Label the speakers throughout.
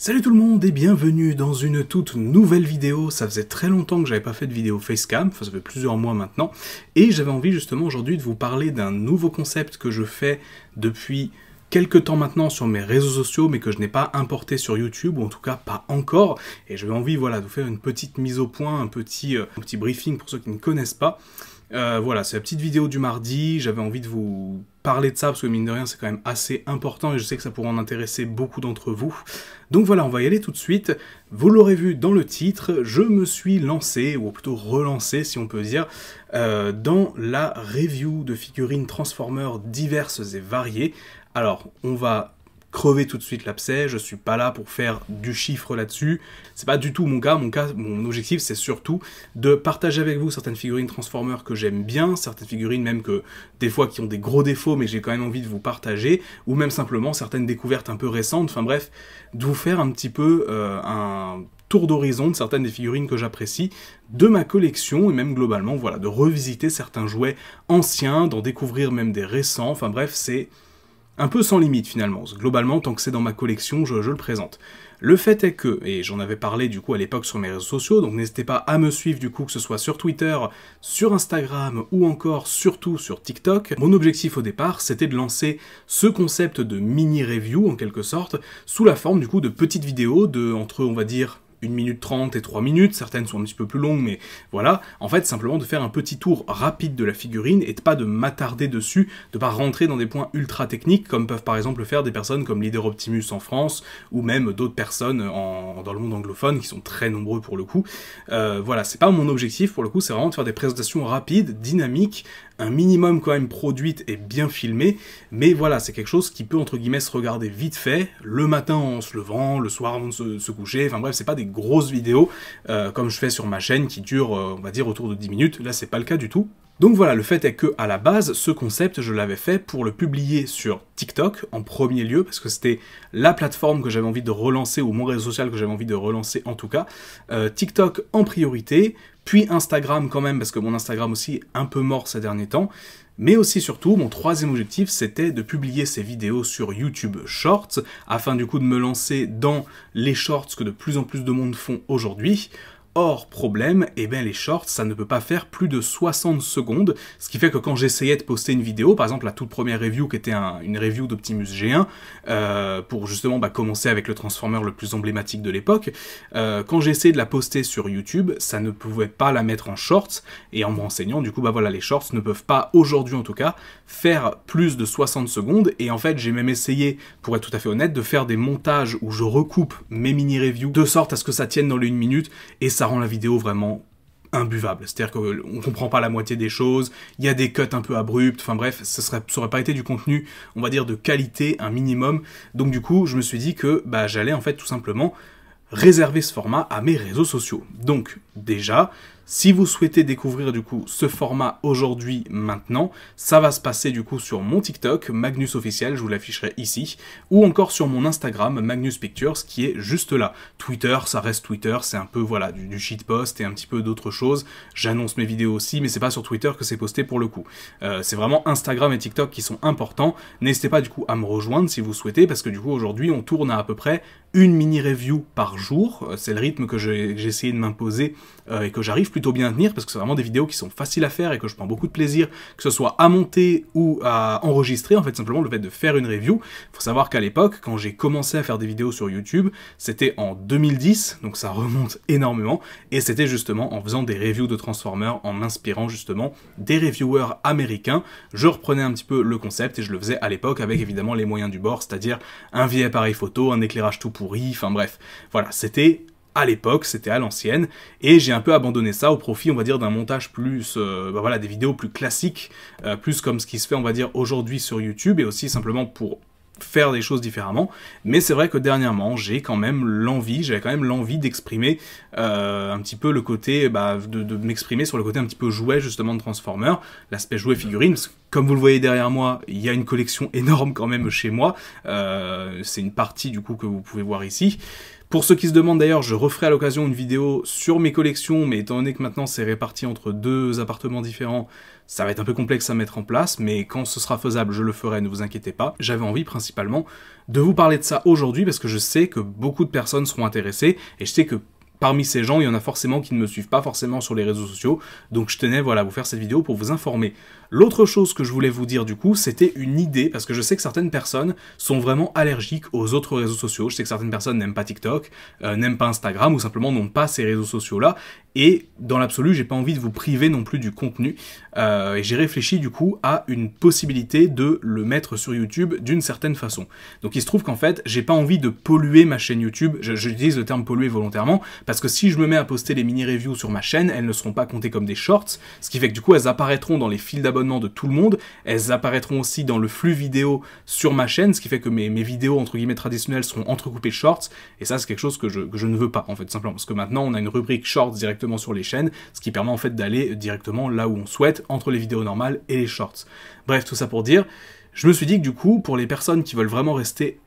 Speaker 1: Salut tout le monde et bienvenue dans une toute nouvelle vidéo. Ça faisait très longtemps que j'avais pas fait de vidéo facecam, enfin ça fait plusieurs mois maintenant, et j'avais envie justement aujourd'hui de vous parler d'un nouveau concept que je fais depuis quelques temps maintenant sur mes réseaux sociaux, mais que je n'ai pas importé sur YouTube, ou en tout cas pas encore, et j'avais envie voilà, de vous faire une petite mise au point, un petit briefing pour ceux qui ne connaissent pas. Voilà, c'est la petite vidéo du mardi, j'avais envie de vous parler de ça, parce que mine de rien c'est quand même assez important, et je sais que ça pourrait en intéresser beaucoup d'entre vous. Donc voilà, on va y aller tout de suite. Vous l'aurez vu dans le titre, je me suis lancé, ou plutôt relancé si on peut dire, dans la review de figurines Transformers diverses et variées. Alors, on va crever tout de suite l'abcès, je suis pas là pour faire du chiffre là-dessus, c'est pas du tout mon cas, mon objectif c'est surtout de partager avec vous certaines figurines Transformers que j'aime bien, certaines figurines même que des fois qui ont des gros défauts mais j'ai quand même envie de vous partager, ou même simplement certaines découvertes un peu récentes, enfin bref, de vous faire un petit peu un tour d'horizon de certaines des figurines que j'apprécie de ma collection, et même globalement, voilà, de revisiter certains jouets anciens, d'en découvrir même des récents, enfin bref, c'est un peu sans limite finalement, globalement tant que c'est dans ma collection, je le présente. Le fait est que, et j'en avais parlé du coup à l'époque sur mes réseaux sociaux, donc n'hésitez pas à me suivre du coup que ce soit sur Twitter, sur Instagram ou encore surtout sur TikTok. Mon objectif au départ c'était de lancer ce concept de mini-review en quelque sorte, sous la forme du coup de petites vidéos de entre on va dire 1 minute 30 et 3 minutes, certaines sont un petit peu plus longues, mais voilà, en fait, simplement de faire un petit tour rapide de la figurine et de pas de m'attarder dessus, de pas rentrer dans des points ultra techniques, comme peuvent par exemple le faire des personnes comme Leader Optimus en France, ou même d'autres personnes dans le monde anglophone, qui sont très nombreux pour le coup. Voilà, c'est pas mon objectif pour le coup, c'est vraiment de faire des présentations rapides, dynamiques, un minimum quand même produite et bien filmée, mais voilà, c'est quelque chose qui peut entre guillemets se regarder vite fait, le matin en se levant, le soir avant de se coucher, enfin bref, c'est pas des grosses vidéos comme je fais sur ma chaîne qui durent, on va dire, autour de 10 minutes, là c'est pas le cas du tout. Donc voilà, le fait est que à la base, ce concept, je l'avais fait pour le publier sur TikTok en premier lieu, parce que c'était la plateforme que j'avais envie de relancer, ou mon réseau social que j'avais envie de relancer en tout cas. TikTok en priorité, puis Instagram quand même, parce que mon Instagram aussi est un peu mort ces derniers temps. Mais aussi surtout, mon troisième objectif, c'était de publier ces vidéos sur YouTube Shorts, afin du coup de me lancer dans les shorts que de plus en plus de monde font aujourd'hui. Or, problème, eh bien les shorts, ça ne peut pas faire plus de 60 secondes, ce qui fait que quand j'essayais de poster une vidéo, par exemple la toute première review qui était une review d'Optimus G1, pour justement commencer avec le Transformer le plus emblématique de l'époque, quand j'ai essayé de la poster sur YouTube, ça ne pouvait pas la mettre en shorts, et en me renseignant, du coup, voilà, les shorts ne peuvent pas, aujourd'hui en tout cas, faire plus de 60 secondes, et en fait, j'ai même essayé, pour être tout à fait honnête, de faire des montages où je recoupe mes mini-reviews, de sorte à ce que ça tienne dans les 1 minute, et ça rend la vidéo vraiment imbuvable. C'est-à-dire qu'on comprend pas la moitié des choses, il y a des cuts un peu abrupts, enfin bref, ça aurait pas été du contenu, on va dire, de qualité, un minimum. Donc du coup, je me suis dit que j'allais en fait tout simplement réserver ce format à mes réseaux sociaux. Donc déjà, si vous souhaitez découvrir du coup ce format aujourd'hui, maintenant, ça va se passer du coup sur mon TikTok, Magnus Officiel, je vous l'afficherai ici, ou encore sur mon Instagram, Magnus Pictures, qui est juste là. Twitter, ça reste Twitter, c'est un peu voilà du shitpost et un petit peu d'autres choses. J'annonce mes vidéos aussi, mais c'est pas sur Twitter que c'est posté pour le coup. C'est vraiment Instagram et TikTok qui sont importants. N'hésitez pas du coup à me rejoindre si vous souhaitez, parce que du coup aujourd'hui on tourne à peu près une mini-review par jour. C'est le rythme que j'ai essayé de m'imposer et que j'arrive plutôt bien à tenir, parce que c'est vraiment des vidéos qui sont faciles à faire et que je prends beaucoup de plaisir, que ce soit à monter ou à enregistrer, en fait simplement le fait de faire une review. Il faut savoir qu'à l'époque, quand j'ai commencé à faire des vidéos sur YouTube, c'était en 2010, donc ça remonte énormément, et c'était justement en faisant des reviews de Transformers, en m'inspirant justement des reviewers américains. Je reprenais un petit peu le concept et je le faisais à l'époque avec évidemment les moyens du bord, c'est-à-dire un vieil appareil photo, un éclairage tout pourri, enfin bref, voilà, c'était à l'époque, c'était à l'ancienne, et j'ai un peu abandonné ça au profit, on va dire, d'un montage plus, voilà, des vidéos plus classiques, plus comme ce qui se fait, on va dire, aujourd'hui sur YouTube, et aussi simplement pour faire des choses différemment. Mais c'est vrai que dernièrement, j'avais quand même l'envie d'exprimer un petit peu le côté, de m'exprimer sur le côté un petit peu jouet, justement, de Transformers, l'aspect jouet figurine, parce que, comme vous le voyez derrière moi, il y a une collection énorme quand même chez moi, c'est une partie, du coup, que vous pouvez voir ici. Pour ceux qui se demandent d'ailleurs, je referai à l'occasion une vidéo sur mes collections, mais étant donné que maintenant c'est réparti entre 2 appartements différents, Ça va être un peu complexe à mettre en place, mais quand ce sera faisable, je le ferai, ne vous inquiétez pas. J'avais envie principalement de vous parler de ça aujourd'hui parce que je sais que beaucoup de personnes seront intéressées et je sais que parmi ces gens, il y en a forcément qui ne me suivent pas forcément sur les réseaux sociaux, donc je tenais voilà, à vous faire cette vidéo pour vous informer. L'autre chose que je voulais vous dire du coup, c'était une idée, parce que je sais que certaines personnes sont vraiment allergiques aux autres réseaux sociaux. Je sais que certaines personnes n'aiment pas TikTok, n'aiment pas Instagram, ou simplement n'ont pas ces réseaux sociaux-là, et dans l'absolu, j'ai pas envie de vous priver non plus du contenu, et j'ai réfléchi du coup à une possibilité de le mettre sur YouTube d'une certaine façon. Donc il se trouve qu'en fait, j'ai pas envie de polluer ma chaîne YouTube, j'utilise le terme polluer volontairement, parce que si je me mets à poster les mini-reviews sur ma chaîne, elles ne seront pas comptées comme des shorts, ce qui fait que du coup elles apparaîtront dans les fils d'abonnement de tout le monde, elles apparaîtront aussi dans le flux vidéo sur ma chaîne, ce qui fait que mes vidéos entre guillemets traditionnelles seront entrecoupées de shorts, et ça c'est quelque chose que je ne veux pas en fait, simplement, parce que maintenant on a une rubrique shorts directement sur les chaînes, ce qui permet en fait d'aller directement là où on souhaite, entre les vidéos normales et les shorts. Bref, tout ça pour dire, je me suis dit que du coup, pour les personnes qui veulent vraiment rester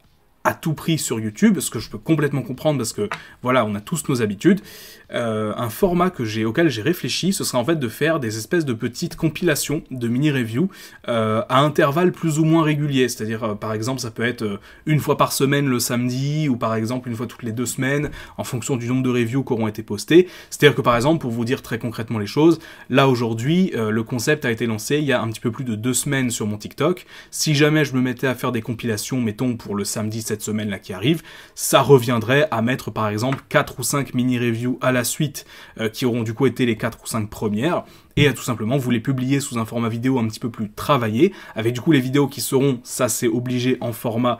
Speaker 1: à tout prix sur YouTube, ce que je peux complètement comprendre parce que voilà, on a tous nos habitudes, un format auquel j'ai réfléchi, ce serait en fait de faire des espèces de petites compilations de mini-reviews à intervalles plus ou moins réguliers, c'est-à-dire par exemple ça peut être une fois par semaine le samedi, ou par exemple une fois toutes les 2 semaines, en fonction du nombre de reviews qui auront été postées. C'est-à-dire que par exemple, pour vous dire très concrètement les choses, là aujourd'hui, le concept a été lancé il y a un petit peu plus de 2 semaines sur mon TikTok. Si jamais je me mettais à faire des compilations, mettons pour le samedi cette semaine là qui arrive, ça reviendrait à mettre par exemple 4 ou 5 mini-reviews à la suite, qui auront du coup été les 4 ou 5 premières, et à tout simplement vous les publier sous un format vidéo un petit peu plus travaillé, avec du coup les vidéos qui seront, ça c'est obligé, en format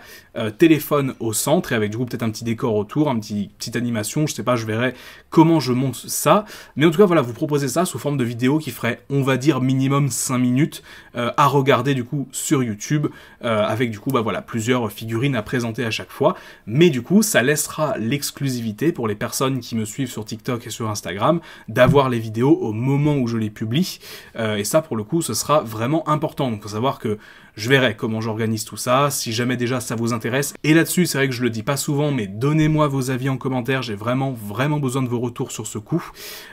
Speaker 1: téléphone au centre, et avec du coup peut-être un petit décor autour, petite animation, je sais pas, je verrai comment je monte ça, mais en tout cas voilà, vous proposez ça sous forme de vidéo qui ferait, on va dire, minimum 5 minutes à regarder du coup sur YouTube, avec du coup bah voilà, plusieurs figurines à présenter à chaque fois, mais du coup ça laissera l'exclusivité pour les personnes qui me suivent sur TikTok et sur Instagram, d'avoir les vidéos au moment où je les publie, et ça pour le coup ce sera vraiment important. Donc il faut savoir que je verrai comment j'organise tout ça, si jamais déjà ça vous intéresse, et là-dessus c'est vrai que je le dis pas souvent, mais donnez-moi vos avis en commentaire, j'ai vraiment besoin de vos retours sur ce coup,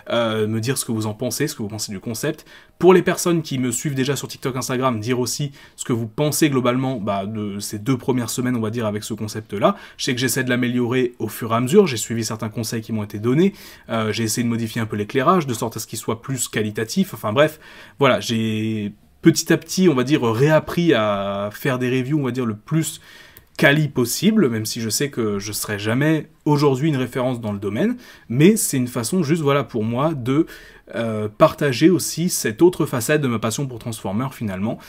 Speaker 1: me dire ce que vous en pensez, ce que vous pensez du concept. Pour les personnes qui me suivent déjà sur TikTok, Instagram, dire aussi ce que vous pensez globalement de ces 2 premières semaines, on va dire, avec ce concept-là. Je sais que j'essaie de l'améliorer au fur et à mesure, j'ai suivi certains conseils qui m'ont été donnés, j'ai essayé de modifier un peu l'éclairage, de sorte à ce qu'il soit plus qualitatif, enfin bref, voilà, j'ai petit à petit, on va dire, réappris à faire des reviews, on va dire, le plus quali possible, même si je sais que je serai jamais aujourd'hui une référence dans le domaine, mais c'est une façon juste, voilà, pour moi, de partager aussi cette autre facette de ma passion pour Transformers, finalement,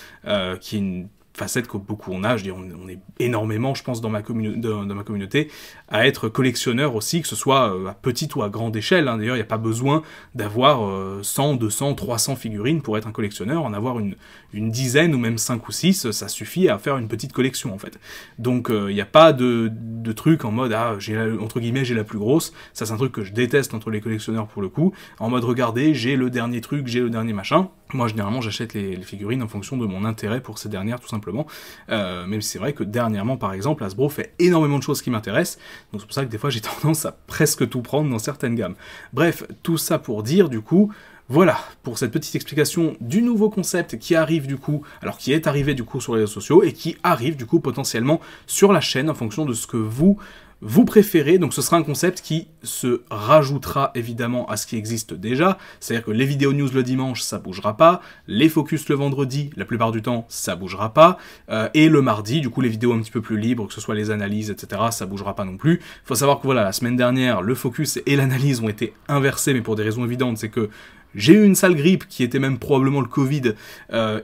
Speaker 1: qui est une facette que beaucoup on a, je dis, on est énormément, je pense, dans ma communauté, à être collectionneur aussi, que ce soit à petite ou à grande échelle, hein. D'ailleurs, il n'y a pas besoin d'avoir 100, 200, 300 figurines pour être un collectionneur, en avoir une dizaine ou même 5 ou 6, ça suffit à faire une petite collection, en fait. Donc, il n'y a pas de truc en mode, entre guillemets, j'ai la plus grosse, ça c'est un truc que je déteste entre les collectionneurs pour le coup, en mode, regardez, j'ai le dernier truc, j'ai le dernier machin. Moi, généralement, j'achète les figurines en fonction de mon intérêt pour ces dernières, tout simplement. Même si c'est vrai que dernièrement, par exemple, Hasbro fait énormément de choses qui m'intéressent, donc c'est pour ça que des fois, j'ai tendance à presque tout prendre dans certaines gammes. Bref, tout ça pour dire, du coup, voilà, pour cette petite explication du nouveau concept qui arrive du coup, alors qui est arrivé du coup sur les réseaux sociaux, et qui arrive du coup potentiellement sur la chaîne en fonction de ce que vous préférez. Donc ce sera un concept qui se rajoutera évidemment à ce qui existe déjà, c'est-à-dire que les vidéos news le dimanche, ça bougera pas, les focus le vendredi, la plupart du temps, ça bougera pas, et le mardi, du coup les vidéos un petit peu plus libres, que ce soit les analyses, etc., ça bougera pas non plus. Faut savoir que voilà, la semaine dernière, le focus et l'analyse ont été inversés, mais pour des raisons évidentes, c'est que j'ai eu une sale grippe qui était même probablement le Covid,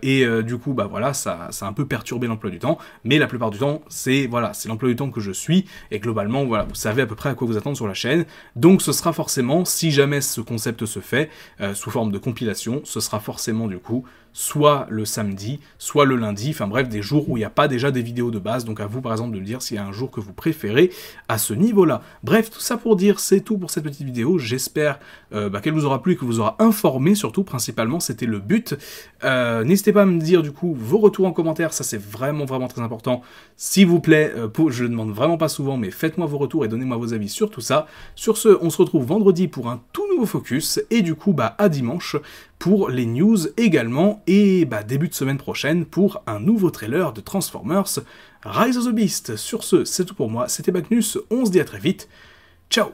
Speaker 1: et du coup bah voilà, ça a un peu perturbé l'emploi du temps, mais la plupart du temps c'est l'emploi du temps que je suis, et globalement voilà, vous savez à peu près à quoi vous attendre sur la chaîne. Donc ce sera forcément, si jamais ce concept se fait sous forme de compilation, ce sera forcément du coup soit le samedi, soit le lundi, enfin bref, des jours où il n'y a pas déjà des vidéos de base, donc à vous par exemple de me dire s'il y a un jour que vous préférez à ce niveau-là. Bref, tout ça pour dire, c'est tout pour cette petite vidéo, j'espère qu'elle vous aura plu, que vous aura informé, surtout, principalement, c'était le but. N'hésitez pas à me dire du coup vos retours en commentaire, ça c'est vraiment très important, s'il vous plaît, je le demande vraiment pas souvent, mais faites-moi vos retours et donnez-moi vos avis sur tout ça. Sur ce, on se retrouve vendredi pour un tout nouveau nouveau focus, et du coup à dimanche pour les news également, et début de semaine prochaine pour un nouveau trailer de Transformers Rise of the Beast. Sur ce, c'est tout pour moi, c'était Magnus, on se dit à très vite, ciao.